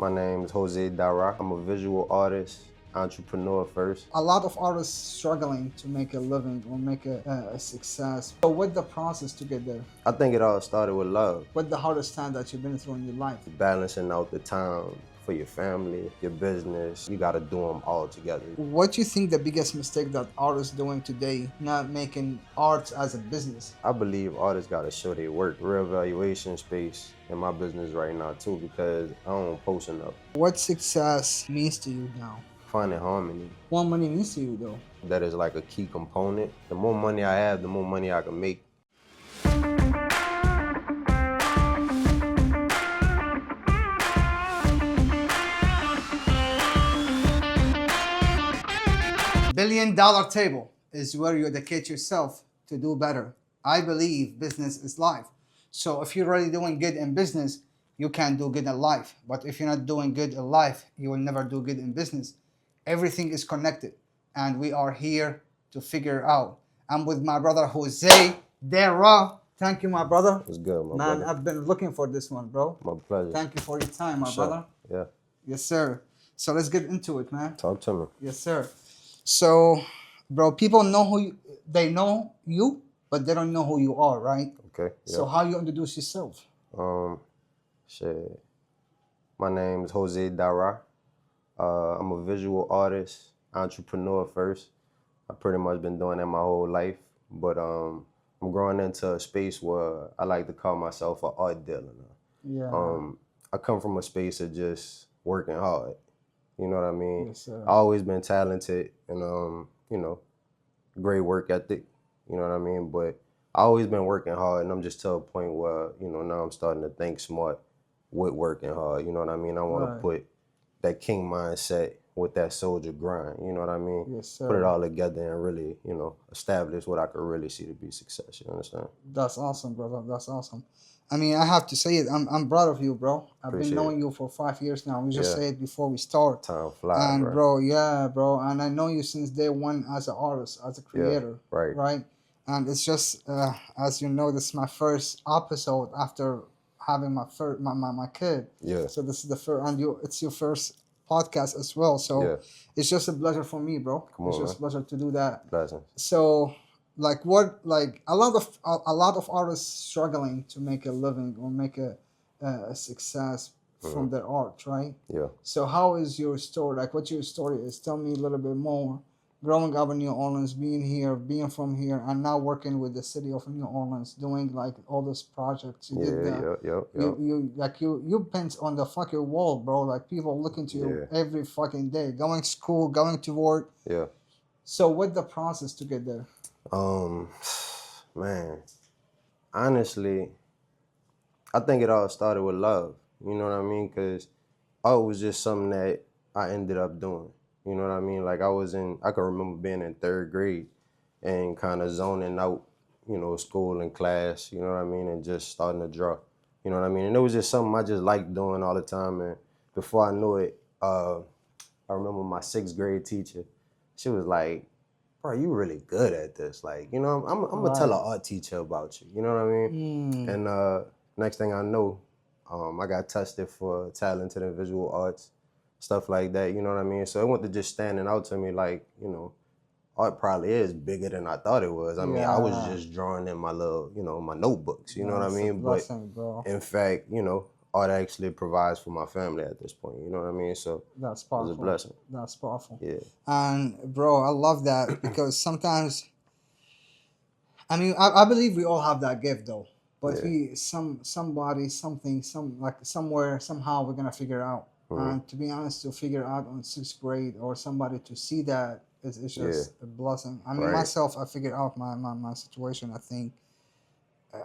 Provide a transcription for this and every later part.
My name is Dahan. I'm a visual artist, entrepreneur first. A lot of artists struggling to make a living or make a success. So what's the process to get there? I think it all started with love, What's the hardest time that you've been through in your life? balancing out the time for your family, your business. You got to do them all together. What do you think the biggest mistake that artists doing today, not making art as a business? I believe artists got to show their work. Real valuation space in my business right now too, because I don't post enough. What success means to you now? Finding harmony. What money means to you though? That is like a key component. The more money I have, the more money I can make. $1 billion table is where you educate yourself to do better. I believe business is life. So if you're really doing good in business, you can do good in life. But if you're not doing good in life, you will never do good in business. Everything is connected, and we are here to figure out. I'm with my brother Jose Dera. Thank you, my brother. It's good, my Man, brother. I've been looking for this one, bro. My pleasure. Thank you for your time, my Sure. brother. Yeah. Yes, sir. So let's get into it, man. Talk to me. Yes, sir. So, bro, people know they know you, but they don't know who you are, right? Okay. Yeah. So how you introduce yourself? Shit. My name is Dahan. I'm a visual artist, entrepreneur first. I pretty much been doing that my whole life, but I'm growing into a space where I like to call myself an art dealer now. Yeah. I come from a space of just working hard. You know what I mean? Yes, sir. I always been talented and great work ethic. You know what I mean? But I always been working hard, and I'm just to a point where now I'm starting to think smart with working hard. You know what I mean? I want to Right. put that king mindset with that soldier grind. You know what I mean? Yes, sir. Put it all together and really, establish what I could really see to be success. You understand? That's awesome, brother. That's awesome. I mean, I have to say it. I'm proud of you, bro. I've Appreciate been knowing you for 5 years now. We just Yeah. said it before we start. Time flies, And right? bro, yeah, bro. And I know you since day one as an artist, as a creator, right. right? And it's just, as you know, this is my first episode after having my first my kid. Yeah. So this is the first, and it's your first podcast as well. So Yeah. it's just a pleasure for me, bro. Come It's on, just a pleasure to do that. Blessings. So, like, a lot of artists struggling to make a living or make a success from their art, right? Yeah. So how is your story? Like, what your story is? Tell me a little bit more. Growing up in New Orleans, being here, being from here, and now working with the city of New Orleans, doing like all those projects. You did that. Yeah. You paint on the fucking wall, bro. Like people looking to you every fucking day. Going to school, going to work. Yeah. So what's the process to get there? Man, honestly, I think it all started with love. You know what I mean? Because art was just something that I ended up doing. You know what I mean? Like I can remember being in 3rd grade and kind of zoning out, school and class, you know what I mean? And just starting to draw, you know what I mean? And it was just something I just liked doing all the time. And before I knew it, I remember my 6th grade teacher, she was like, bro, you really good at this. Like, I'm gonna tell an art teacher about you. You know what I mean? And next thing I know, I got tested for talented in visual arts, stuff like that. You know what I mean? So it went to just standing out to me like, art probably is bigger than I thought it was. I mean, I was just drawing in my little, my notebooks. You know what I mean? Bro. In fact, art actually provides for my family at this point. You know what I mean? So That's it powerful. was a blessing. That's powerful. Yeah. And bro, I love that because sometimes, I mean, I believe we all have that gift though. But somebody, something, somewhere, somehow we're gonna figure out. And to be honest, to figure out on 6th grade or somebody to see that is just a blessing. I mean, myself, I figured out my situation. I think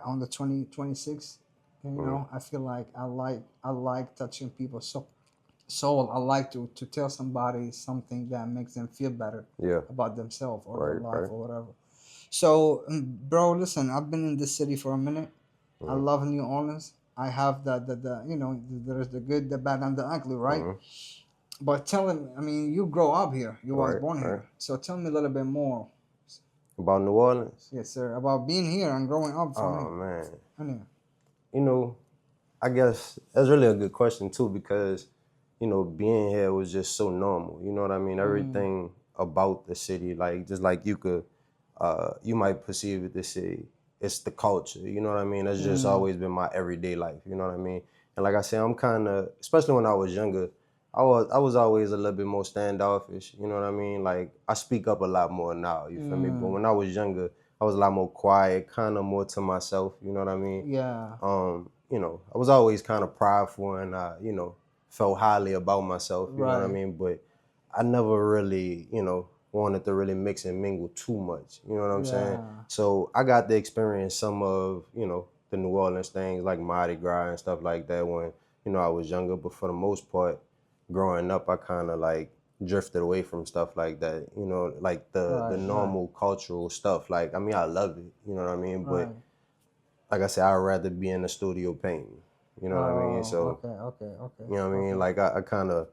on the 26th. I feel like I like touching people's soul. I like to tell somebody something that makes them feel better about themselves or their life or whatever. So, bro, listen, I've been in this city for a minute. I love New Orleans. I have there's the good, the bad, and the ugly, right? But tell him, I mean, you grow up here. You was born here. So tell me a little bit more. About New Orleans? Yes, sir. About being here and growing up for me. Man. Anyway. I guess that's really a good question too, because being here was just so normal. You know what I mean? Mm, Everything about the city, like just like you might perceive it to say it's the culture. You know what I mean? That's just mm, always been my everyday life. You know what I mean? And like I said, I'm kind of, especially when I was younger, I was always a little bit more standoffish. You know what I mean? Like I speak up a lot more now. You feel me? But mm, when I was younger, I was a lot more quiet, kind of more to myself. You know what I mean? yeah. I was always kind of prideful and felt highly about myself, you know what I Right. mean? But I never really, wanted to really mix and mingle too much, you know what I'm saying? Yeah. So I got to experience some of, the New Orleans things like Mardi Gras and stuff like that when, I was younger. But for the most part, growing up, I kind of like drifted away from stuff like that, like the Right. Right. normal cultural stuff. Like, I mean, I love it, you know what I mean? But Right. like I said, I'd rather be in the studio painting. You know what I mean? Oh. So, Okay. Okay. Okay. you know what I mean? Okay. Like I kind of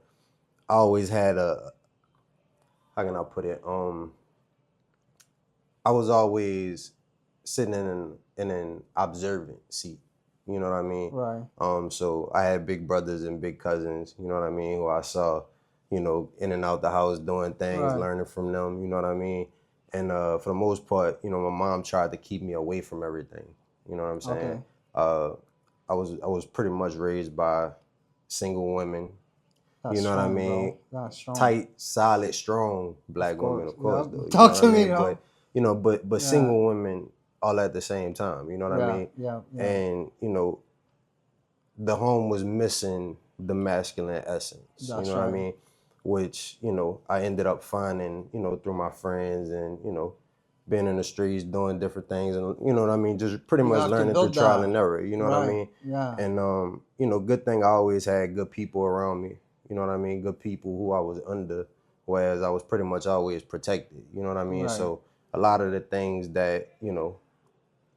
I always had how can I put it? I was always sitting in an observant seat. You know what I mean? Right. So I had big brothers and big cousins. You know what I mean? Who I saw, in and out the house doing things, Right. learning from them. You know what I mean? And for the most part, my mom tried to keep me away from everything. You know what I'm saying? Okay. Uh, I was pretty much raised by single women. That's You know what I strong, mean? bro. That's strong. Tight, solid, strong Of black women, course. of course, Yep. though. You know Talk what I to me, mean? though. But Yeah. single women all at the same time. You know what I Yeah. mean? Yeah. Yeah. And the home was missing the masculine essence. You That's know what I right. mean? Which I ended up finding through my friends and being in the streets doing different things and you know what I mean, just pretty You much have to learning through build trial that. and error. You know what I Right. mean? Yeah. And good thing I always had good people around me. You know what I mean? Good people who I was under, whereas I was pretty much always protected. You know what I mean? Right. So a lot of the things that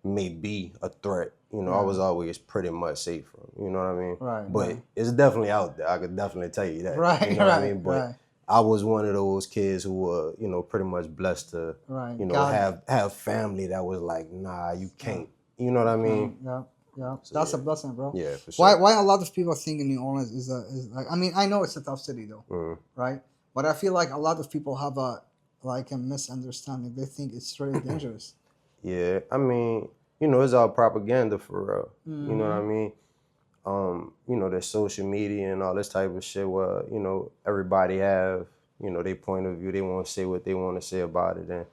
may be a threat, I Yeah. was always pretty much safe from. You know what I mean? Right. But Right. it's definitely out there. I could definitely tell you that. You Right. know what I Right. mean? But Right. I was one of those kids who were, pretty much blessed to, Right. God. have family that was like, nah, you Yeah. can't. You know what I mean? Okay. Yeah. Yeah. So That's a yeah, blessing, bro. yeah, for Why? sure. Why a lot of people think in New Orleans is like. I mean, I know it's a tough city though, Mm. right? But I feel like a lot of people have a misunderstanding. They think it's really dangerous. Yeah, I mean, it's all propaganda for real. You know what I Mm-hmm. mean? There's social media and all this type of shit where, everybody have, their point of view. They want to say what they want to say about it. And,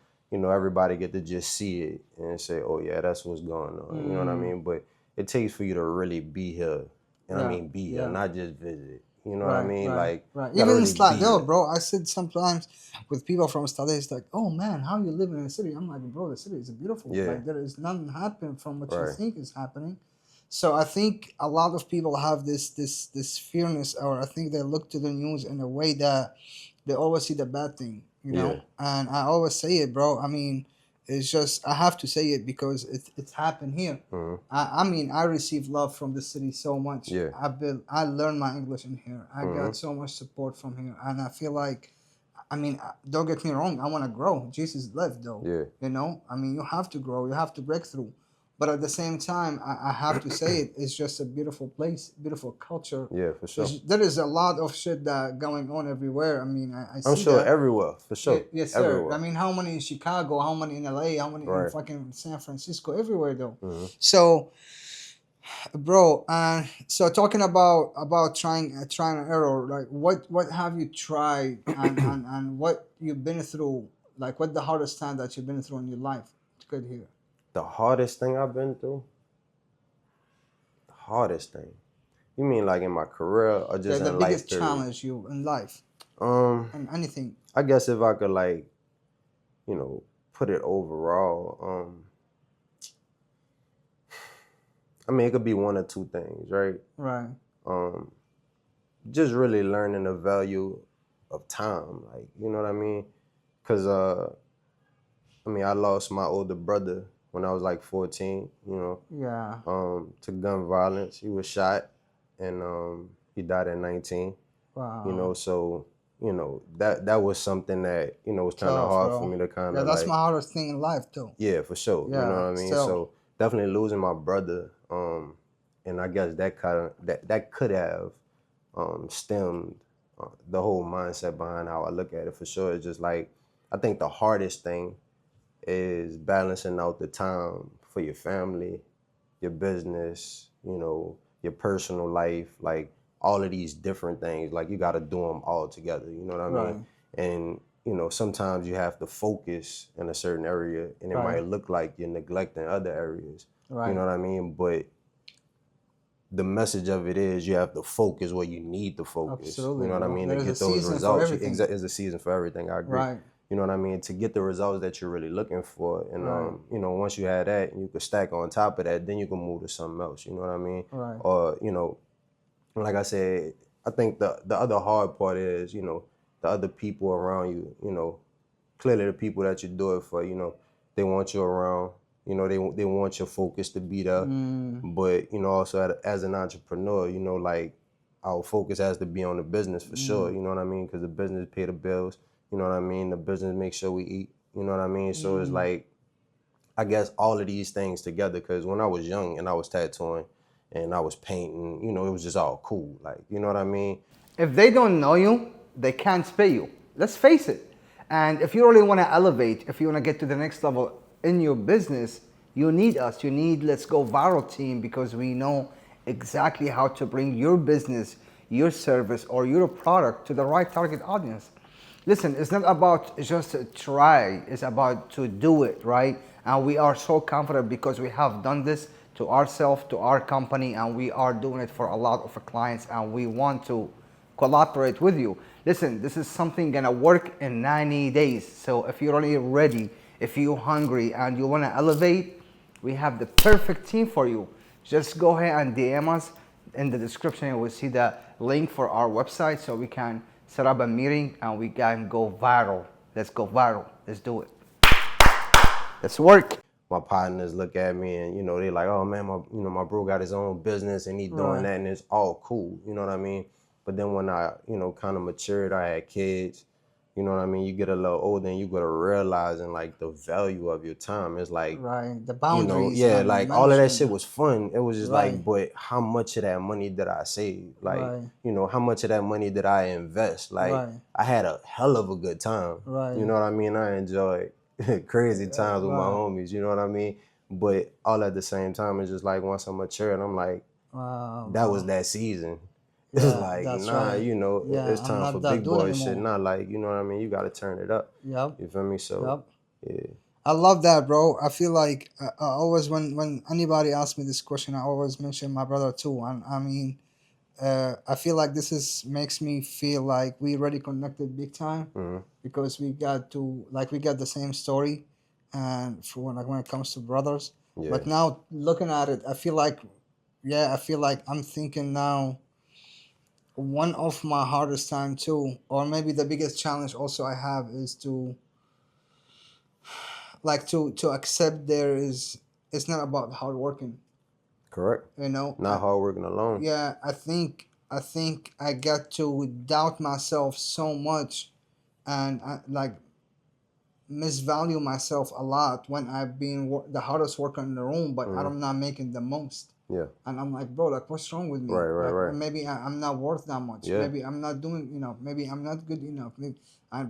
everybody get to just see it and say, oh, yeah, that's what's going on. You know what I Mm. mean? But it takes for you to really be here. And I Yeah. mean, be here, Yeah. not just visit. You know what I Right, mean? right, Like, right. you got to Even in really be Slidell, here. bro, I said sometimes with people from Slidell, it's like, oh man, how you living in the city? I'm like, bro, the city is beautiful. Yeah, Like there is nothing happening from what you right. think is happening. So I think a lot of people have this fearness, or I think they look to the news in a way that they always see the bad thing, you Yeah. know. And I always say it, bro. I mean, it's just I have to say it because it's happened here. Hmm. I mean, I receive love from the city so much. Yeah. I learned my English in here. I Hmm. got so much support from here, and I feel like, I mean, don't get me wrong. I want to grow. Jesus lived though. Yeah. You know, I mean, you have to grow. You have to break through. But at the same time, I have to say it. It's just a beautiful place, beautiful culture. Yeah, for sure. There is a lot of shit that going on everywhere. I mean, I I'm see sure that. everywhere, for sure. Yes, sir. I Everywhere. mean, how many in Chicago? How many in LA? How many in Right. fucking San Francisco? Everywhere though. Hmm. So bro, so talking about trying an error, like what have you tried and what you've been through, like what the hardest time that you've been through in your life to get here. The hardest thing I've been through? The hardest thing. You mean like in my career or just The in life biggest period? challenge you in life Um, and anything. I guess if I could like, put it overall, I mean it could be one or two things, right? Right. Um, just really learning the value of time, like, you know what I mean? Cause I mean I lost my older brother when I was like 14, Yeah. to gun violence. He was shot and he died at 19. Wow. So that was something that was kind of Tough, hard for bro. me to kind Yeah, of that's my like, hardest thing in life too. yeah, for sure, you know Yeah. what I mean. Still. So definitely losing my brother, and I guess that kind of that could have stemmed the whole mindset behind how I look at it for sure. It's just like, I think the hardest thing is balancing out the time for your family, your business, your personal life, like all of these different things. Like you got to do them all together. You know what I mean? Right. And sometimes you have to focus in a certain area, and it Right. might look like you're neglecting other areas. You Right. know what I mean? But the message of it is you have to focus where you need to focus. You Absolutely, know what I bro. mean? To There is a get those season for results. everything. It's a season for everything. I agree. Right. You know what I mean? To get the results that you're really looking for. And, Right. once you have that and you can stack on top of that, then you can move to something else. You know what I mean? Right. Or, like I said, I think the other hard part is, the other people around you, clearly the people that you do it for, they want you around. They want your focus to be there. But, also as an entrepreneur, like our focus has to be on the business for sure. You know what I mean? Because the business pay the bills. You know what I mean? The business makes sure we eat. You know what I mean? So it's like, I guess all of these things together. Because when I was young and I was tattooing and I was painting, it was just all cool. Like, you know what I mean? If they don't know you, they can't pay you. Let's face it. And if you really want to elevate, if you want to get to the next level in your business, you need us. You need Let's Go Viral team, because we know exactly how to bring your business, your service, or your product to the right target audience. Listen, it's not about just try, it's about to do it, right? And we are so confident because we have done this to ourselves, to our company, and we are doing it for a lot of clients, and we want to collaborate with you. Listen, this is something gonna work in 90 days. So if you're really ready, if you're hungry and you wanna elevate, we have the perfect team for you. Just go ahead and DM us. In the description, you will see the link for our website so we can set up a meeting and we can go viral. Let's go viral. Let's do it. Let's work. My partners look at me and, they like, oh man, my bro got his own business and he doing that, and it's all cool. You know what I mean? But then when I, kind of matured, I had kids, you know what I mean? You get a little older and you gotta realizing like the value of your time. It's like, Right. The boundaries. yeah, like all of that management. shit was fun. It was just Right. like, but how much of that money did I save? Like, Right. how much of that money did I invest? Like, Right. I had a hell of a good time. Right. You know what I mean? I enjoyed crazy times with my Right. homies, you know what I mean? But all at the same time, it's just like once I'm mature and I'm like, Wow. that was that season. It's Yeah, like, that's nah, right. Yeah, it's I'm time not for that big dude boy shit. anymore. Not like, you know what I mean? You got to turn it up. Yep. You feel me? So, Yep. yeah. I love that, bro. I feel like I always, when anybody asks me this question, I always mention my brother too. And I mean, I feel like this is makes me feel like we already connected big time, because we got the same story, and for when it comes to brothers. Yeah. But now looking at it, I feel like, yeah, I feel like I'm thinking now. One of my hardest time too, or maybe the biggest challenge also I have, is to to accept there is, it's not about hard working. Correct. Not hard working alone. Yeah, I think I got to doubt myself so much, and misvalue myself a lot when I've been the hardest worker in the room, but I'm not making the most. Yeah. And I'm like, bro, like, what's wrong with me? Right. Maybe I'm not worth that much. Yeah. Maybe I'm not doing, maybe I'm not good enough.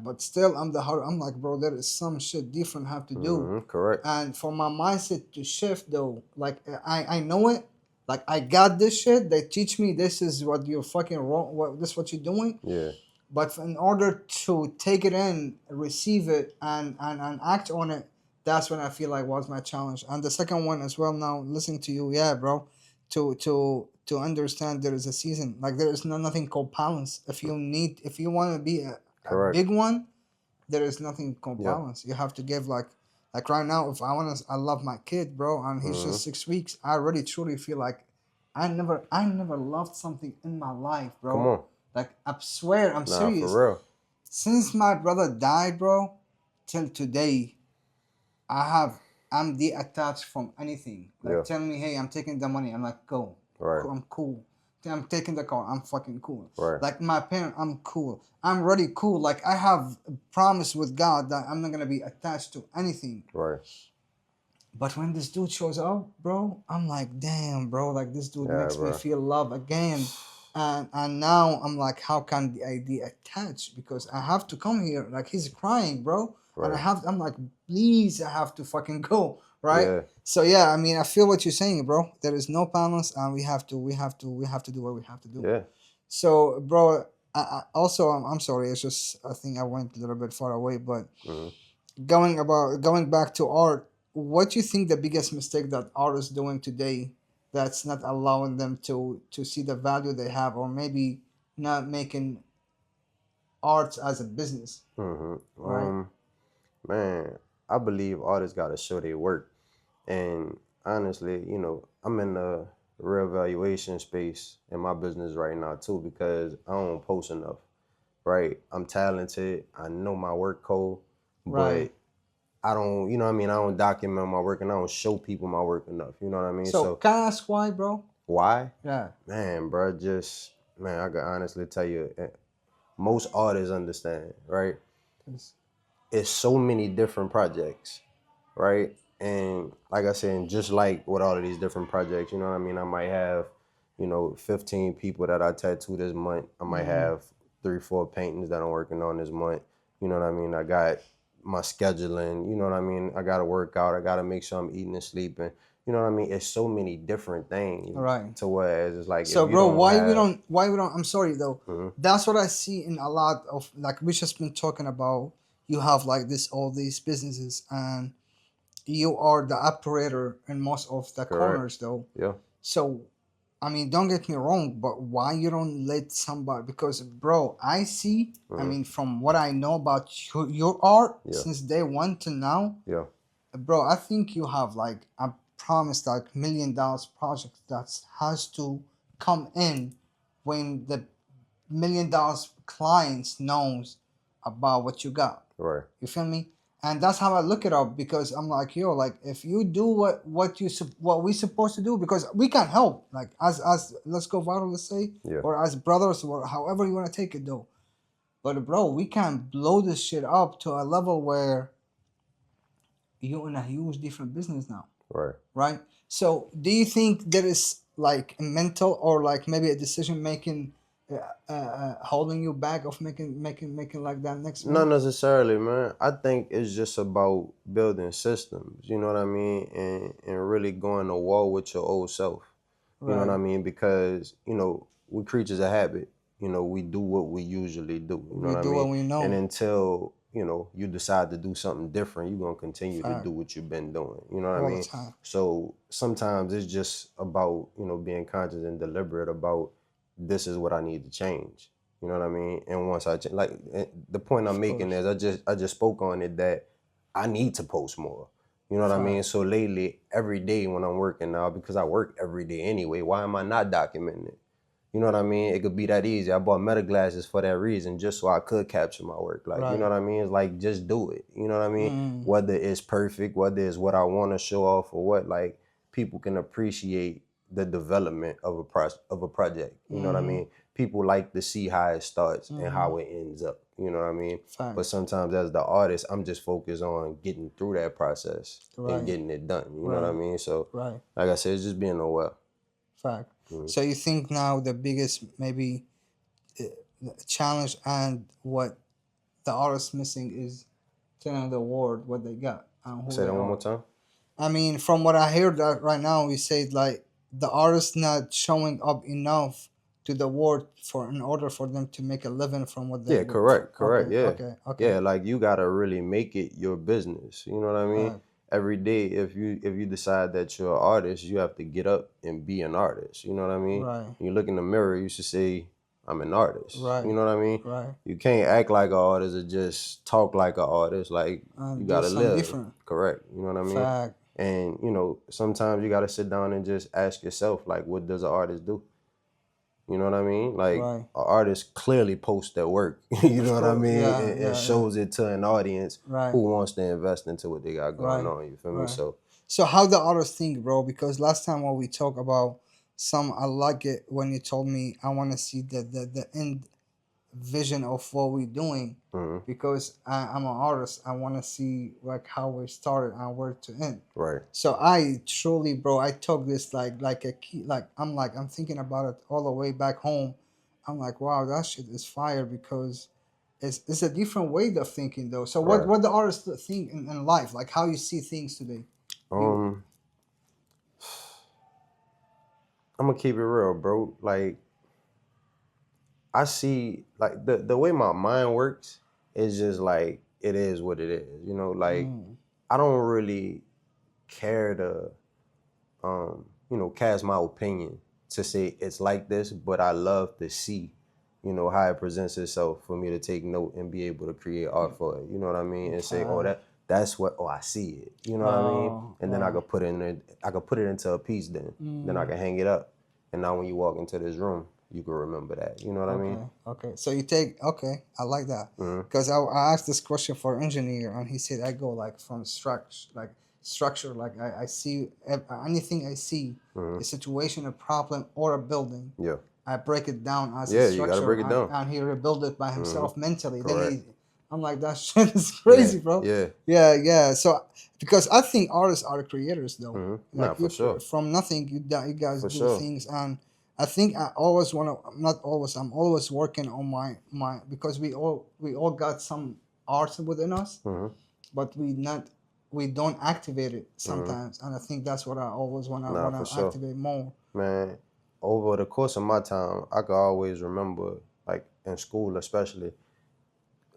But still, I'm like, bro, there is some shit different have to do. Correct. And for my mindset to shift, though, like, I know it. Like, I got this shit. They teach me this is what you're fucking wrong. This is what you're doing. Yeah. But in order to take it in, receive it, and act on it, that's when I feel like was my challenge. And the second one as well, now listening to you, yeah, bro, to understand there is a season. Like, there is nothing called balance. If you want to be a big one, there is nothing called balance. You have to give like right now, if I love my kid, bro, and he's just 6 weeks, I really truly feel like I never loved something in my life, bro. Come on. Like, I swear, I'm serious. For real. Since my brother died, bro, till today, I'm detached from anything. Like, tell me, hey, I'm taking the money. I'm like, go. Right. I'm cool. I'm taking the car. I'm fucking cool. Right. Like, my parent, I'm cool. I'm really cool. Like, I have a promise with God that I'm not gonna be attached to anything. Right. But when this dude shows up, bro, I'm like, damn, bro. Like, this dude makes me feel love again. And now I'm like, how can the idea attach? Because I have to come here. Like he's crying, bro, and Right. I'm like, please, I have to fucking go, right? Yeah. So yeah, I mean, I feel what you're saying, bro. There is no balance, and we have to do what we have to do. Yeah. So, bro, also, I'm sorry. It's just I think I went a little bit far away, but Hmm. going back to art, what do you think the biggest mistake that artists doing today that's not allowing them to see the value they have, or maybe not making art as a business, Hmm. right? Man, I believe artists got to show their work. And honestly, I'm in the reevaluation space in my business right now too because I don't post enough. Right? I'm talented. I know my work code, Right. but I don't, you know what I mean? I don't document my work and I don't show people my work enough. You know what I mean? So So can I ask why, bro? why? Yeah. Man, bro, man, I can honestly tell you, most artists understand, right? 'Cause- It's so many different projects, right? And like I said, just like with all of these different projects, you know what I mean? I might have, 15 people that I tattoo this month. I might Mm, have 3, 4 paintings that I'm working on this month. You know what I mean? I got my scheduling, you know what I mean? I got to work out. I got to make sure I'm eating and sleeping. You know what I mean? It's so many different all things right. to whereas it's like if So, you bro, don't have, why we don't? I'm sorry though. Mhm. That's what I see in a lot of like we just been talking about. You have like this all these businesses, and you are the operator in most of the Correct. corners though. Yeah. So, I mean, don't get me wrong, but why you don't let somebody? Because, bro, I see. I Hmm. mean, from what I know about your art Yeah. since day one to now, Yeah. bro, I think you have like I promised like $1 million project that has to come in when the $1 million clients knows about what you got. Right. You feel me? And that's how I look it up because I'm like, yo, like if you do what we supposed to do, because we can help, like as let's go viral, let's say, Yeah. or as brothers, or however you want to take it though. But bro, we can blow this shit up to a level where you're in a huge different business now, Right. right? So do you think there is like a mental or like maybe a decision making holding you back of making like that next Not move? necessarily, man. I think it's just about building systems, you know what I mean? And really going to war with your old self. You know what Right. I mean? Because, we creatures of habit. We do what we usually do. You know We what I do what mean? we And know. until, you decide to do something different, you're gonna continue to Fact. do what you've been doing. You know what I All the mean? time. So sometimes it's just about, being conscious and deliberate about this is what I need to change. You know what I mean? And once like the point I'm Of making course. is I just spoke on it that I need to post more. You know what I mean? Fact. So lately, every day when I'm working now, because I work every day anyway, why am I not documenting it? You know what I mean? It could be that easy. I bought meta glasses for that reason, just so I could capture my work. Like, you know Right. what I mean? It's like, just do it. You know what I mean? Mm. Whether it's perfect, whether it's what I want to show off or what, like, people can appreciate the development of a project. You know what I Mm-hmm. mean? People like to see how it starts and Mm-hmm. how it ends up. You know what I mean? But Fact. sometimes as the artist, I'm just focused on getting through that process and Right. getting it done. You know what I Right. mean? So, Right. like I said, it's just being aware. Fact. Mhm. So you think now the biggest maybe uh, challenge and what the artist missing is telling the world what they got and who Say they that one more are. time. I mean, from what I heard that right now, we said like the artist not showing up enough to the world for in order for them to make a living from what they Yeah, what. correct, correct. Okay, Yeah. okay, okay. Yeah, like you gotta really make it your business. You know what I mean? Fact. Every day if you decide that you're an artist, you have to get up and be an artist. You know what I mean? Right. When you look in the mirror, you should say, I'm an artist. You Right. know what I mean? Right. You can't act like an artist or just talk like an artist. Like you And do gotta something live. different. Correct. You know what I mean? Fact. And sometimes you gotta sit down and just ask yourself, like, what does an artist do? You know what I mean? Like Right. an artist clearly posts their work. You know Of what I course. mean? Yeah. And Yeah. Yeah. shows it to an audience Right. who wants to invest into what they got going Right. on. You feel me? Right. So So how the artists think, bro? Because last time when we talked about some, I like it when you told me I want to see the end vision of what we're doing, mhm, because I'm an artist. I want to see like how we started and where to end. right, So I truly, bro, I took this like a key. Like I'm thinking about it all the way back home I'm like, wow, that shit is fire because it's a different way of thinking though. So Right. what the artists think in life, like how you see things today. You Um, I'm gonna keep it real, bro. Like I see, like the way my mind works is just like it is what it is. You know, like mm, I don't really care to, cast my opinion to say it's like this, but I love to see, how it presents itself for me to take note and be able to create art for it. You know what I mean? And say, oh, uh, that's what. Oh, I see it. You know what I mean? oh And then I wow. could put it in. I could put it into a piece. Then I Mm, can hang it up. And now when you walk into this room, you can remember that. You know what I mean? okay, okay. So you take okay. I like that Mm-hmm. because I asked this question for engineer and he said I go like from structure. Like I see anything I see Mm-hmm. a situation, a problem, or a building. Yeah. I break it down as a Yeah. You got to structure break it down. and he rebuild it by Mm-hmm. himself mentally. Then Correct. I'm like, that shit is Yeah. crazy, bro. Yeah. Yeah, yeah. So because I think artists are the creators though. Mm-hmm. Nah, Like for sure. from nothing, you guys For do sure. things, and I think I always want to. Not always. I'm always working on my because we all got some art within us, Mm-hmm. but we don't activate it Mm-hmm. sometimes, and I think that's what I always wanna Nah, for wanna sure. activate more. Man, over the course of my time, I could always remember, like in school especially,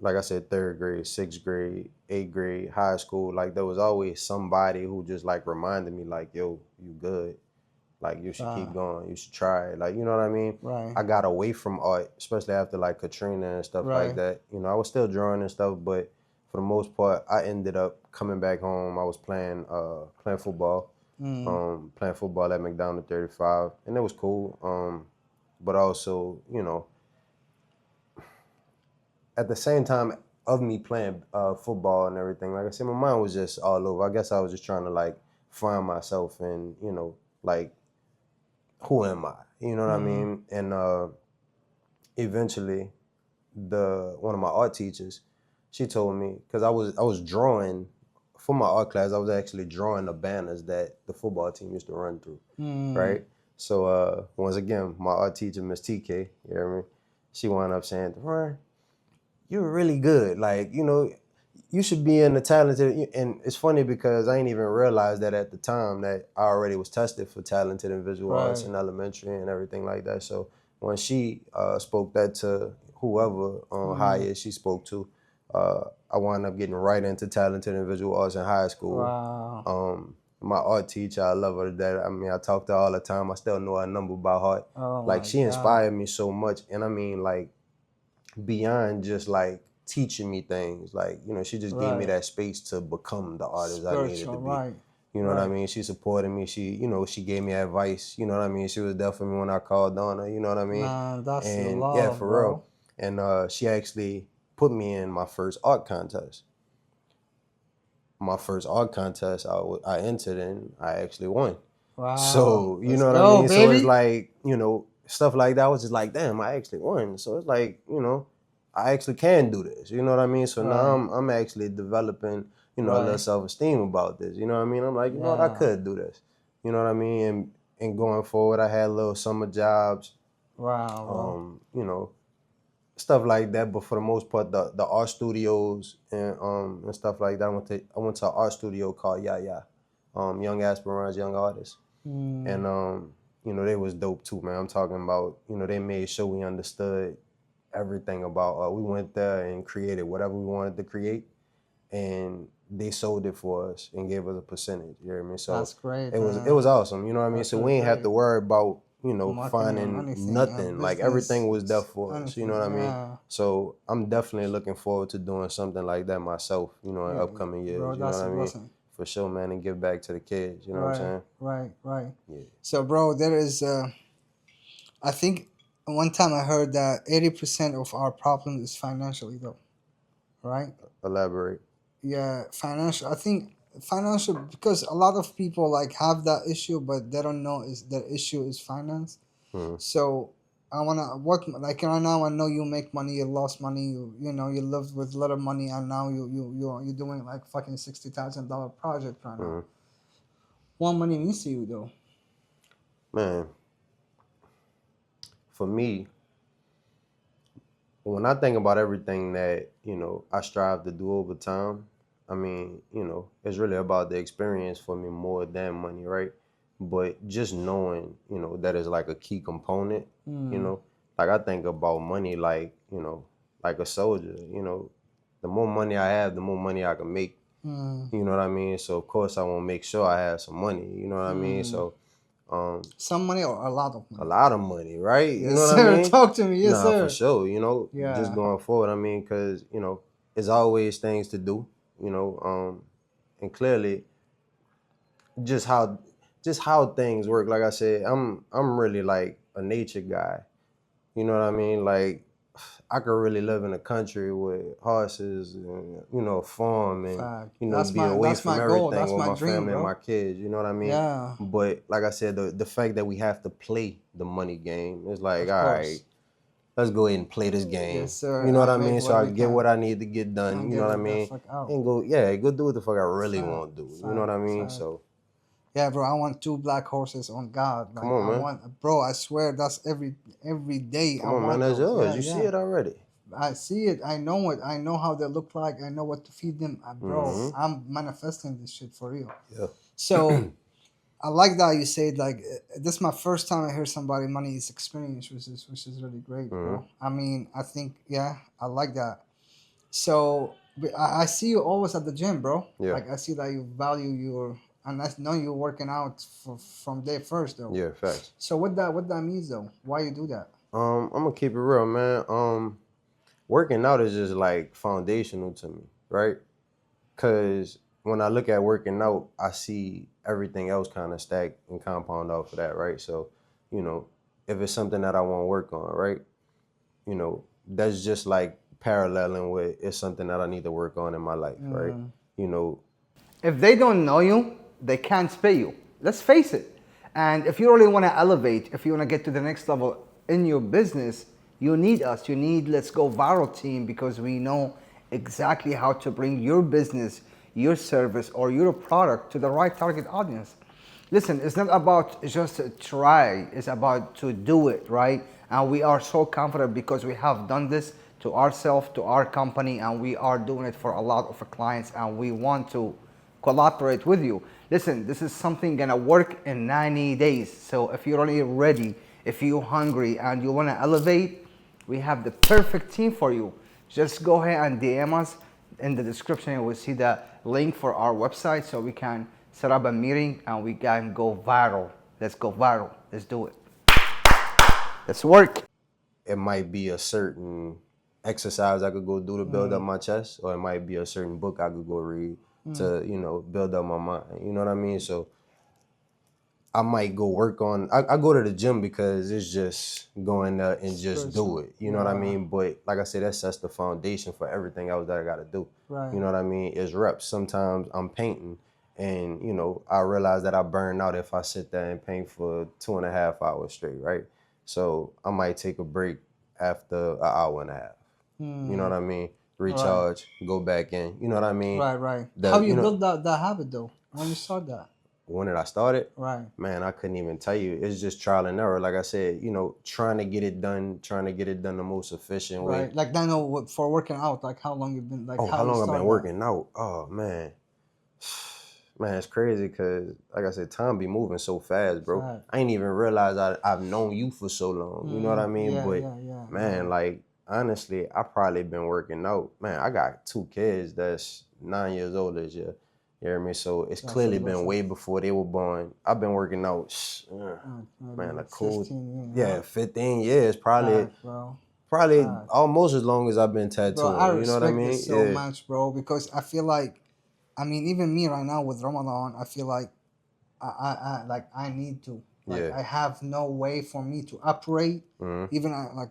like I said, third grade, sixth grade, eighth grade, high school, like there was always somebody who just like reminded me, like, yo, you good. Like you should keep Uh, going. You should try it. Like, you know what I mean? right, I got away from art, especially after like Katrina and stuff like right. that. I was still drawing and stuff, but for the most part, I ended up coming back home. I was playing football, Mm, playing football at McDonald 35, and it was cool. But also, at the same time of me playing football and everything, like I said, my mind was just all over. I guess I was just trying to like find myself and like who am I? You know what I mm, mean? And eventually, the one of my art teachers, she told me because I was drawing for my art class. I was actually drawing the banners that the football team used to run through, mm, right? So once again, my art teacher, Miss TK, you hear me? She wound up saying, "Ron, you're really good. Like, you should be in the talented." And it's funny because I didn't even realize that at the time that I already was tested for talented in visual arts right. in elementary and everything like that. So when she spoke that to whoever Mm, higher she spoke to, I wound up getting right into talented in visual arts in high school. wow. My art teacher, I love her to death. I mean, I talk to her all the time. I still know her number by heart. Oh Like, my she god. inspired me so much. And I mean, like, beyond just like teaching me things, like she just gave me Right. that space to become the artist I needed to Spiritual. be. Right. You know what I Right. mean? She supported me. She gave me advice. You know what I mean? She was there for me when I called on her. You know what I mean? Man, that's the And yeah, love, for real. bro. And she actually put me in my first art contest. My first art contest I entered in, I actually won. Wow. So you Let's know what I go, mean? So it's baby. like, stuff like that. I was just like, damn, I actually won. So it's like, I actually can do this. You know what I mean? So now Right. I'm actually developing, a little Right. self-esteem about this. You know what I mean? I'm like, what, I Yeah. could do this. You know what I mean? And going forward, I had little summer jobs, Wow, bro. um, you know, stuff like that. But for the most part, the art studios and stuff like that. I went to an art studio called Yaya, Young Aspirants, Young Artists. Mm, And they was dope too, man. I'm talking about, they made sure we understood everything about we went there and created whatever we wanted to create, and they sold it for us and gave us a percentage. You hear me? So that's great, it was man. awesome. You know what I mean? That's So really we ain't have to great. worry about Marketing or finding anything, nothing. Like business, everything was there for us. You know anything. what I mean? Yeah. So I'm definitely looking forward to doing something like that myself. In Yeah, upcoming bro, years. You know that's what a I mean? blessing. For sure, man, and give back to the kids. You know what I'm Right, saying? right, right. Yeah. So, bro, there is, I think one time I heard that 80% of our problem is financially, though, right? Elaborate. Yeah, financial. I think financial because a lot of people like have that issue, but they don't know is the issue is finance. Hmm. So I wanna what like right now I know you make money, you lost money, you lived with little money, and now you're doing like fucking $60,000 project right now. Hmm. What money means to you though? Man, for me, when I think about everything that, you know, I strive to do over time, I mean, you know, it's really about the experience for me more than money, right? But just knowing, you know, that is like a key component, you Mm. know, like I think about money like, you know, like a soldier, you know, the more money I have, the more money I can make, Mm. you know what I mean? So of course I want to make sure I have some money, you know what I mean? Mm. So Some money or a lot of a money? lot of money, right? You Yes, know what I sir. mean? Talk to me. Yes, Nah, for sir. sure. You know, just Yeah. going forward. I mean, because you know, there's always things to do. You know, and clearly, just how just how things work. Like I said, I'm really like a nature guy. You know what I mean? Like I could really live in a country with horses and you know, a farm and Fact. you know, be away That's from my goal. everything That's with my my dream, family and bro. my kids. You know what I mean? Yeah. But like I said, the fact that we have to play the money game is like, Of all right, course. let's go ahead and play this Yes, game. sir. You know what I And make mean? So what I we get can what I need to get done. and You know get what I it the mean? fuck out. And go, yeah, go do what the fuck I really Fact. want to do. You know what Fact. I mean? Fact. So Yeah, bro. I want two black horses on God. come Like on, I man. want, bro. I swear that's every day. I Come on, man. want That's those. yours. Yeah, You see yeah. it already. I see it. I know it. I know how they look like. I know what to feed them. Bro, Mm-hmm. I'm manifesting this shit for real. Yeah. So I like that you said like this is my first time I hear somebody money is experience, which is really great, Mm-hmm. bro. I mean, I think yeah, I like that. So I see you always at the gym, bro. Yeah. Like I see that you value your and I know you're working out from day first though. Yeah. Facts. So what that means though? Why you do that? I'm gonna keep it real, man. Working out is just like foundational to me, right? Cause when I look at working out, I see everything else kind of stack and compound off of that, right? So, you know, if it's something that I want to work on, right? You know, that's just like paralleling with it's something that I need to work on in my life, right? Mm. You know, If they don't know you, they can't pay you. Let's face it. And if you really want to elevate, if you want to get to the next level in your business, you need us. You need Let's Go Viral team because we know exactly how to bring your business, your service, or your product to the right target audience. Listen, it's not about just try, it's about to do it, right? And we are so confident because we have done this to ourselves, to our company, and we are doing it for a lot of our clients, and we want to collaborate with you. Listen, this is something gonna work in 90 days. So if you're really ready, if you're hungry and you wanna elevate, we have the perfect team for you. Just go ahead and DM us. In the description, you will see the link for our website so we can set up a meeting and we can go viral. Let's go viral. Let's do it. Let's work. it might be a certain exercise I could go do to build up my chest, or it might be a certain book I could go read to, you know, build up my mind. You know what I mean? So I might go work on. I go to the gym because it's just going there and just do Spiritual. it. You know what I Yeah. mean? But like I said, that sets the foundation for everything else that I got to do. Right. You know what I mean? It's reps. Sometimes I'm painting, and you know I realize that I burn out if I sit there and paint for 2.5 hours straight, right? So I might take a break after an hour and a half. You know what I mean? Right. Recharge, go back in. You know what I mean? Right. Right. The How you you know build that habit though? When you start that? when did I start it? Right. Man, I couldn't even tell you. It's just trial and error. Like I said, you know, trying to get it done the most efficient way. Right. Like I know for working out. Like how long you've been. Like Oh, how how you long I've been start that? working out? Oh man, man, it's crazy because, like I said, time be moving so fast, bro. Fact. I ain't even realize I've known you for so long. You know what I mean? Yeah. But Yeah. Yeah. man, Yeah. like honestly, I probably been working out. Man, I got two kids that's 9 years old this year. You hear me? So it's That's a clearly been blessing. way before they were born. I've been working out, man, Maybe a cool, 15 years. yeah, 15 years, probably, Fact, bro. probably Fact. almost as long as I've been Bro, I tattooing. You know what I respect mean? this so Yeah, much, bro, because I feel like, I mean, even me right now with Ramadan, I feel like like I need to, like yeah, I have no way for me to operate, hmm, even like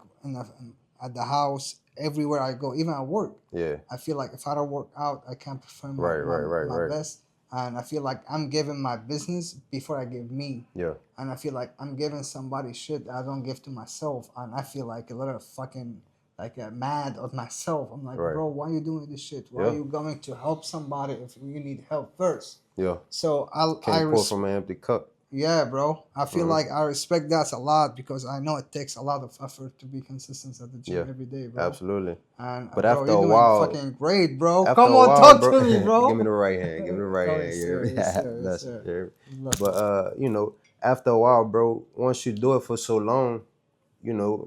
at the house, everywhere I go, even at work. yeah, I feel like if I don't work out, I can't perform right, right, right, my right, best. And I feel like I'm giving my business before I give me. yeah, And I feel like I'm giving somebody shit I don't give to myself. And I feel like a little fucking like mad at myself. I'm like, right, bro, why you doing this shit? Why are yeah, you going to help somebody if you need help first? yeah. So I Can't pour res- from an empty cup. Yeah, bro. I feel Mhm. like I respect that a lot because I know it takes a lot of effort to be consistent at the gym Yeah, every day, bro. absolutely. And But bro, after you're a doing while, fucking great, bro. after Come a on, while, talk bro, to me, give bro. me the right hand. Give me the right Oh, hand. yes, You hear sir. me? Yes, sir. Yes, Bless it. sir. You hear me? Love But that. after a while, bro, once you do it for so long,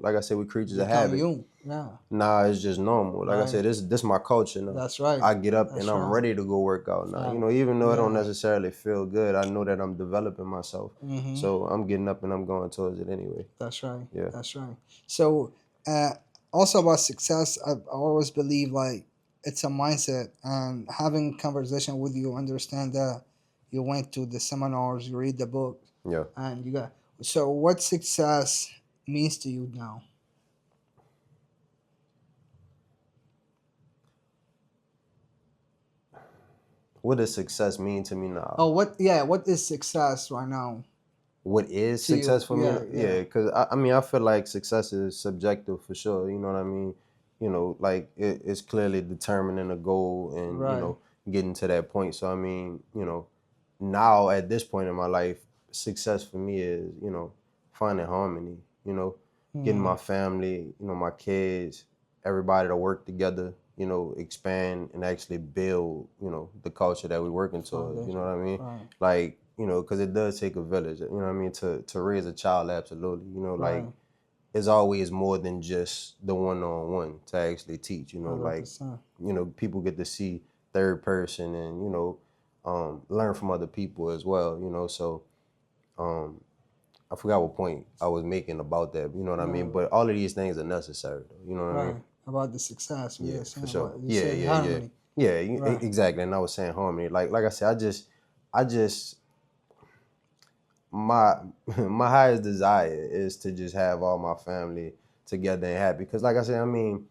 like I said, we creatures of Become habit. you. Yeah. Nah, it's just normal. Like I Right. said, this my culture now. That's right. I get up and That's I'm right. ready to go work out now. Fact. Even though it don't Yeah. necessarily feel good, I know that I'm developing myself. Mm-hmm. So I'm getting up and I'm going towards it anyway. That's right. Yeah. That's right. So, uh, also about success, I always believe like it's a mindset, and having conversation with you, understand that you went to the seminars, you read the book, Yeah. and you got. So, what success means to you now? What does success mean to me Oh, now? what? Yeah, what is success right now What is to success you? for me? Yeah, yeah. Yeah, because I mean, I feel like success is subjective for sure. You know what I mean? Like it's clearly determining a goal and, Right. getting to that point. So, I mean, now at this point in my life, success for me is, finding harmony, getting Mm, my family, my kids, everybody to work together, expand and actually build, the culture that we're working towards. You know foundation. what I mean? Right. Like, because it does take a village, you know what I mean, to raise a child, absolutely. Like Right. it's always more than just the one-on-one to actually teach, 100%. people get to see third person and, learn from other people as well, so um I forgot what point I was making about that, you know what I mean? No. But all of these things are necessary though, you know what I mean? Right. About the success. We Yeah, are for saying sure. about. You Yeah, said yeah, yeah. harmony. Yeah, Right. exactly. And I was saying harmony. Like I said, I just my my highest desire is to just have all my family together and happy. Because like I said, I mean,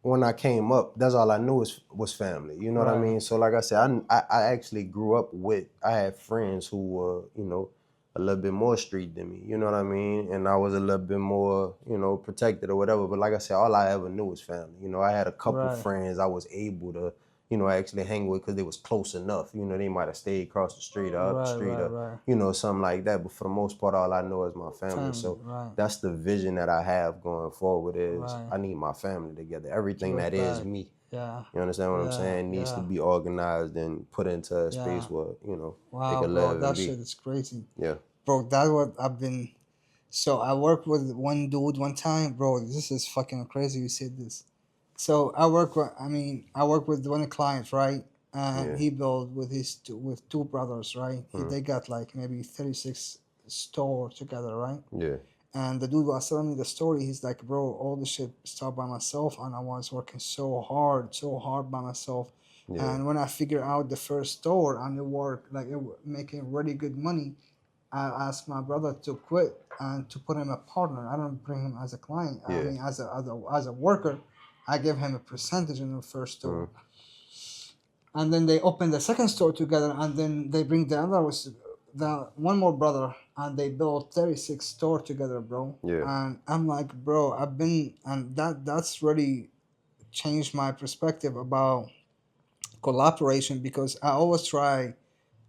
when I came up, that's all I knew was family. You know what I Right. mean? So like I said, I actually grew up with. I had friends who were a little bit more street than me. You know what I mean? And I was a little bit more protected or whatever. But like I said, all I ever knew was family. I had a couple Right. friends I was able to actually hang with because they was close enough. They might have stayed across the street or up the Right. street Right. or Right. something like that. But for the most part, all I know is my family. Family. So Right. that's the vision that I have going forward is Right. I need my family together. To Everything get that is back. me. Yeah. You understand what I'm Yeah. saying? Needs to Yeah. be organized and put into a Yeah. space where, it Wow, can bro, live and that be. shit is crazy, Yeah. bro. That's what I've been. So I worked with one dude one time, bro. This is fucking crazy. You said this. So I work with. I mean, I work with one client, right? And Yeah. he built with with two brothers, right? Mm. They got like maybe 36 store together, right? Yeah. And the dude was telling me the story. He's like, bro, all the shit started by myself, and I was working so hard by myself. Yeah. And when I figured out the first store and it worked, like making really good money, I asked my brother to quit and to put him a partner. I don't bring him as a client. I Yeah. mean, as a worker, I give him a percentage in the first store. Mm. And then they open the second store together, and then they bring the one more brother, and they built 36 store together, bro. Yeah. And I'm like, bro, I've been, and that's really changed my perspective about collaboration because I always try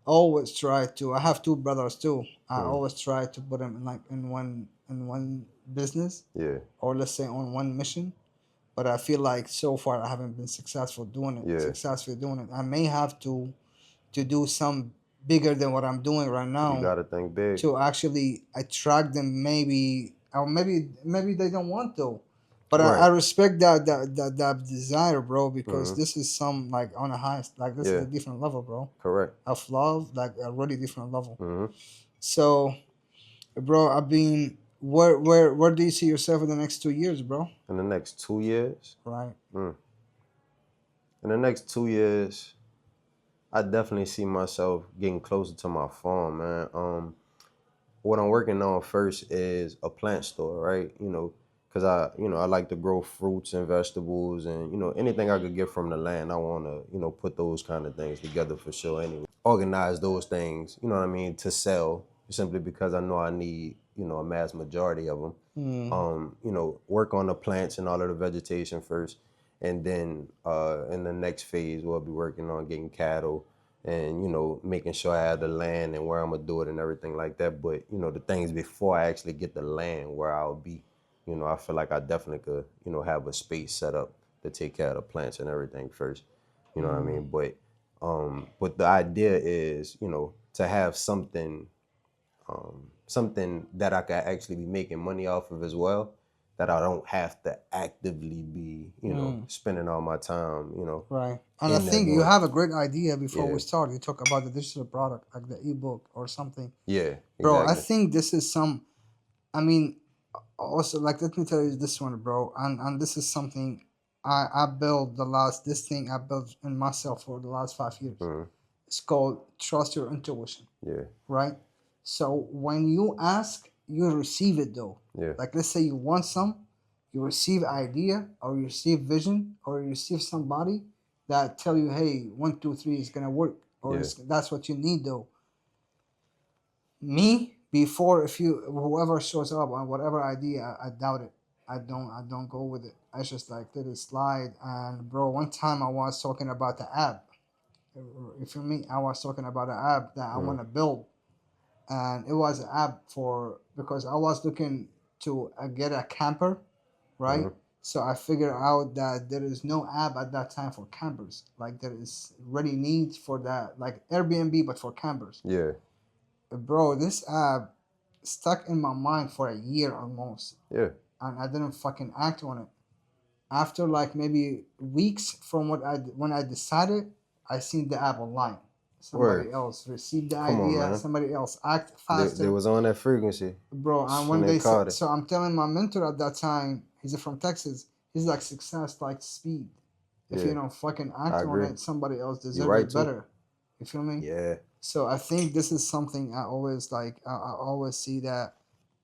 to. I have two brothers too. I Mm. always try to put them in like in one business, Yeah. or let's say on one mission. But I feel like so far I haven't been successful doing it. Yeah. Successfully doing it. I may have to do some bigger than what I'm doing right You now gotta think big. to actually attract them. Maybe or maybe they don't want to. But I Right. respect that desire, bro, because Mm-hmm. this is some like on a highest, like this is Yeah. a different level, bro, Correct. of love, like a really different level. Mm-hmm. So, bro, I've been where do you see yourself in the next 2 years, bro? In the next 2 years. Right. Mm. In the next 2 years, I definitely see myself getting closer to my farm, man. What I'm working on first is a plant store, right? Because I like to grow fruits and vegetables and, anything I could get from the land. I want to, put those kind of things together for sure anyway. Organize those things, you know what I mean, to sell simply because I know I need, a mass majority of them. Mm. Work on the plants and all of the vegetation first. And then in the next phase, we'll be working on getting cattle, and making sure I have the land and where I'm gonna do it and everything like that. But the things before I actually get the land where I'll be, I feel like I definitely could have a space set up to take care of the plants and everything first. You know what I Mm. mean? But the idea is to have something that I could actually be making money off of as well. That I don't have to actively be Mm. spending all my time Right. And I in there think you doing. have a great idea before Yeah, we start. You talk about the digital product, like the ebook or something. yeah, Bro, I exactly. think this is some, I mean, also, like, let me tell you this one, bro. And this is something I built this thing I built in myself for the last 5 years. Hmm. It's called Trust Your Intuition, Yeah, right? So when you ask, you receive it though. yeah, Like, let's say you want some, you receive idea or you receive vision or you receive somebody that tell you, hey, 1, 2, 3 is gonna work, or yeah, that's what you need though. Me, before, if you whoever shows up on whatever idea, I doubt it. I don't go with it. I just like let it slide. And bro, one time I was talking about the app. You feel me? I was talking about an app that I mm, want to build, and it was an app for, because I was looking to get a camper, right? mm, So I figured out that there is no app at that time for campers. Like, there is ready needs for that, like Airbnb, but for campers. yeah, Bro, this app stuck in my mind for a year almost, yeah. and I didn't fucking act on it. After like maybe weeks from when I decided, I seen the app online. Word. Somebody else received the Come on, idea. man. Somebody else act They faster, was on that frequency, bro. And when and they they said, caught it. so I'm telling my mentor at that time, he's from Texas. He's like, success like speed. If you Yeah, don't fucking I act on agree. it, somebody else You deserve right it too. better. You feel me? Yeah, So I think this is something I always like. I always see that,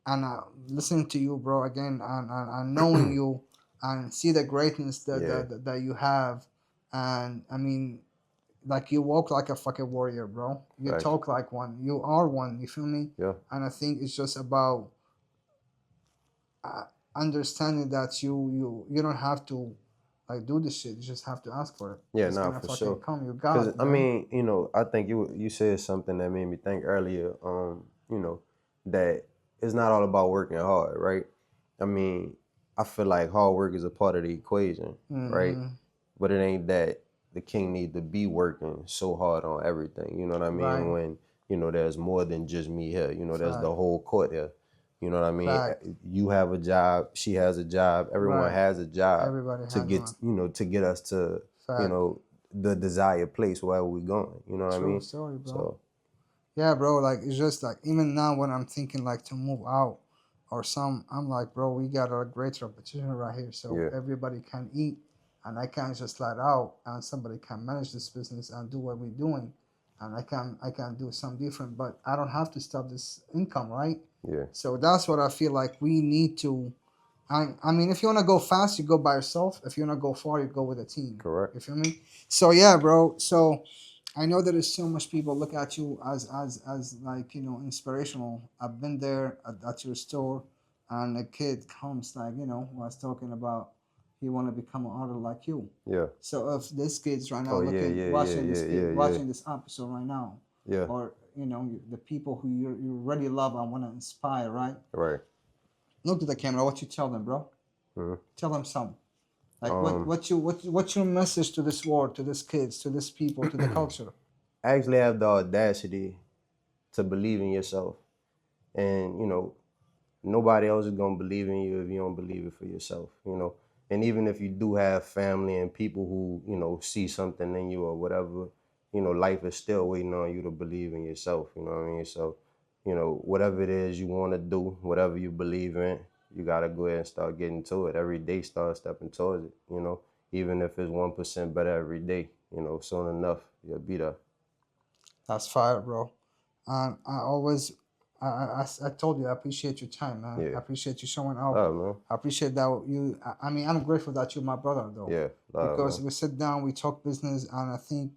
and listening to you, bro, again, and knowing you, and see the greatness yeah. that you have, and I mean, like, you walk like a fucking warrior, bro. You Facts. talk like one. You are one. You feel me? Yeah, And I think it's just about uh, understanding that you don't have to like do this shit. You just have to ask for it. yeah. It's Nah, gonna for fucking sure. come. You got Cause it, I man. mean, I think you said something that made me think earlier. That it's not all about working hard, right? I mean, I feel like hard work is a part of the equation, right? Mm-hmm. But it ain't that the king need to be working so hard on everything. You know what I mean? Right. When there's more than just me here. There's the Fact. whole court here. You know what I mean? Fact. You have a job. She has a job. Everyone Right. has a job Everybody to has get one. to get us to you Fact. know the desired place wherever we going. You know what I True mean? story, bro. So Yeah, bro. Like, it's just like, even now when I'm thinking like to move out or some, I'm like, bro, we got a great repetition right here, so yeah, everybody can eat, and I can just let out, and somebody can manage this business and do what we're doing, and I can do some different, but I don't have to stop this income, right? yeah, So that's what I feel like we need to. I mean, if you want to go fast, you go by yourself. If you want to go far, you go with a team. correct. You feel me? So yeah, bro. So I know there is so much people look at you as like, inspirational. I've been there at your store, and a kid comes, like, was talking about he want to become an artist like you. Yeah. So if this kid's right now Oh yeah, looking, yeah, yeah, watching this yeah, kid, yeah, yeah, watching this episode right now, yeah. or the people who you really love and want to inspire, right? Right. Look to the camera. What you tell them, bro? Mhm. Tell them something. Like, Um, what's your message to this world, to these kids, to these people, to the culture? actually have the audacity to believe in yourself, and nobody else is gonna believe in you if you don't believe it for yourself. And even if you do have family and people who see something in you or whatever, life is still waiting on you to believe in yourself. You know what I mean? So, whatever it is you want to do, whatever you believe in, you gotta go ahead and start getting to it every day. Start stepping towards it. Even if it's 1% better every day. Soon enough you'll be there. That's fire, bro. And I always, I told you, I appreciate your time, man. I Yeah. appreciate you showing up. Love, man. I appreciate that you. I mean, I'm grateful that you're my brother, though, Yeah. Love, because man. we sit down, we talk business, and I think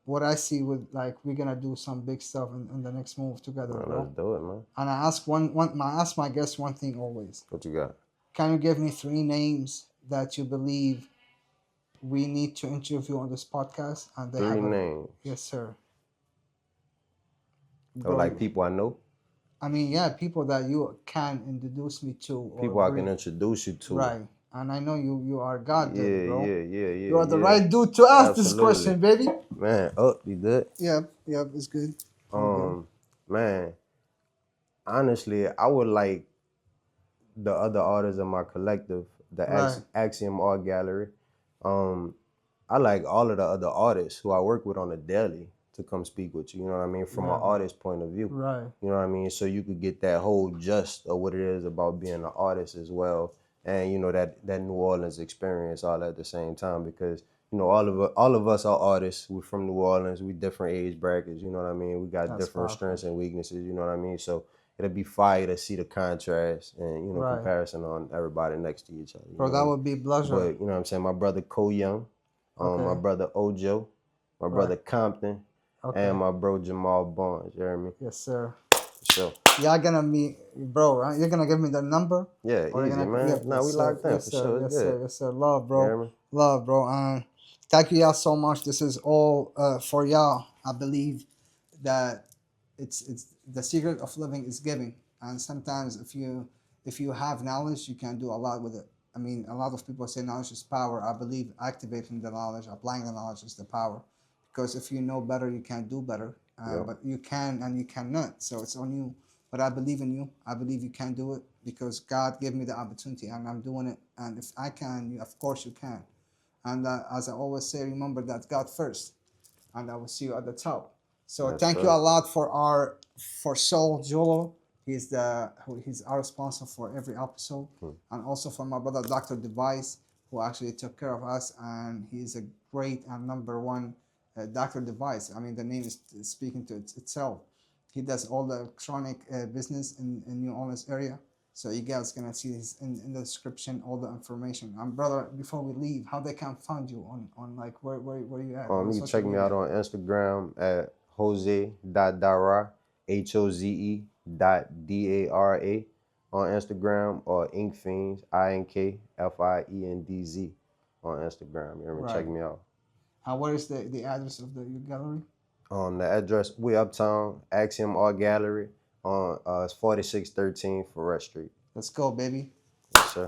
what I see with, like, we're gonna do some big stuff in the next move together, Man, let's bro. do it, man. And I ask I ask my guests one thing always. What you got? Can you give me 3 names that you believe we need to interview on this podcast, and they Three have a names. yes, sir. So Bro, like people I know, I mean, yeah, people that you can introduce me to or people I can bring introduce you to. right. And I know you are God, Yeah, dude, bro. You are the yeah. right dude to ask this Absolutely. question, baby. Man, oh, you good? Yep, yep, it's good. All good. Man, honestly, I would like the other artists in my collective, the Right, Axiom Art Gallery. Um, I like all of the other artists who I work with on a daily to come speak with you. You know what I mean? From an right, bro. artist point of view. Right, You know what I mean? So you could get that whole gist of what it is about being an artist as well, and you know that New Orleans experience all at the same time because you know all of us are artists. We're from New Orleans. We different age brackets. You know what I mean? We got that's different powerful. strengths and weaknesses. You know what I mean? So it'll be fire to see the contrast and you know Right, comparison on everybody next to each other. You bro, know what that I mean? would be pleasure. But you know what I'm saying? My brother Cole Young, my Okay, brother Ojo, my right, brother Compton, and okay, my bro Jamal Barnes. You hear me? yes, sir. For sure. Y'all gonna meet, bro. Right? You're gonna give me the number, Yeah, or you're easy, gonna, man. yep, Nah, yes, we sir, locked in yes, for sir, sure. It's yes, sir, good. yes, sir. Love, You hear bro, me? love, bro. Thank you y'all so much. This is all for y'all. I believe that it's the secret of living is giving, and sometimes if you have knowledge, you can do a lot with it. I mean, a lot of people say knowledge is power. I believe activating the knowledge, applying the knowledge is the power, because if you know better, you can do better. Yep. But you can and you cannot. So it's on you. But I believe in you. I believe you can do it because God gave me the opportunity and I'm doing it. And if I can, you, of course you can. And as I always say, remember that God first, and I will see you at the top. So That's thank you a right. lot for Soul Jolo. He's our sponsor for every episode, Hmm. and also for my brother Dr. Device, who actually took care of us, and he's a great and number one Dr. Device. I mean, the name is speaking to itself. He does all the electronic business in New Orleans area. So you guys gonna see this in the description, all the information. Brother, before we leave, how they can find you on like where you at on You can social check me out media? on Instagram at Jose.Dara, HOZE.DARA on Instagram or Ink Fiends, INKFIENDZ on Instagram. You hear me? Check Right. me out. What is the address of your gallery? The address, we uptown, Axiom Art Gallery on it's 4613 Forest Street. Let's go, baby. Yes, sir.